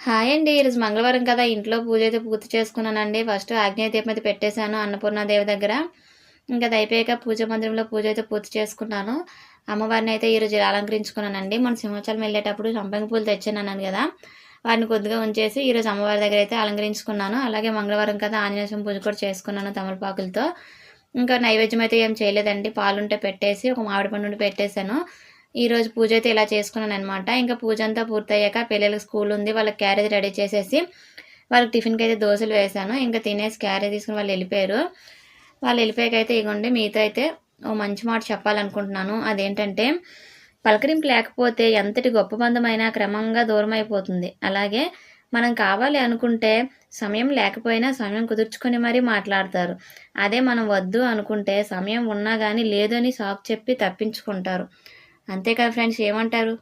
Hi అండి. ఈరోజు మంగళవారం కదా! ఇంట్లో పూజ అయితే పూర్తి చేసుకున్నానండి. ఫస్ట్ ఆగ్నేయ దీపం అయితే పెట్టేశాను అన్నపూర్ణాదేవి దగ్గర. ఇంక అది అయిపోయాక పూజ మందిరంలో పూజ అయితే పూర్తి చేసుకున్నాను. అమ్మవారిని అయితే ఈరోజు అలంకరించుకున్నానండి. మొన్న సింహాచలం వెళ్ళేటప్పుడు సంపంగి పూలు తెచ్చానన్నాను కదా! వాటిని కొద్దిగా ఉంచేసి ఈరోజు అమ్మవారి దగ్గర అయితే అలంకరించుకున్నాను. అలాగే మంగళవారం కదా! ఆంజనేయ స్వామి పూజ కూడా చేసుకున్నాను తమలపాకులతో. ఇంకా నైవేద్యం అయితే ఏం చేయలేదండి. పాలుంటే పెట్టేసి ఒక మామిడి పండు పెట్టేశాను. ఈరోజు పూజ అయితే ఇలా చేసుకున్నాననమాట. ఇంకా పూజ అంతా పూర్తయ్యాక పిల్లలకి స్కూల్ ఉంది. వాళ్ళకి క్యారేజ్ రెడీ చేసేసి వాళ్ళకి టిఫిన్‌కి అయితే దోసలు వేశాను. ఇంకా తినేసి క్యారేజ్ తీసుకొని వాళ్ళు వెళ్ళిపోయారు. వాళ్ళు వెళ్ళిపోయాకైతే ఇగోండి మీతో అయితే ఓ మంచి మాట చెప్పాలనుకుంటున్నాను. అదేంటంటే పలకరింపు లేకపోతే ఎంతటి గొప్ప బంధమైనా క్రమంగా దూరమైపోతుంది. అలాగే మనం కావాలి అనుకుంటే సమయం లేకపోయినా సమయం కుదుర్చుకొని మరీ మాట్లాడతారు. అదే మనం వద్దు అనుకుంటే సమయం ఉన్నా గానీ లేదని సాకు చెప్పి తప్పించుకుంటారు. అంతే కదా ఫ్రెండ్స్, ఏమంటారు?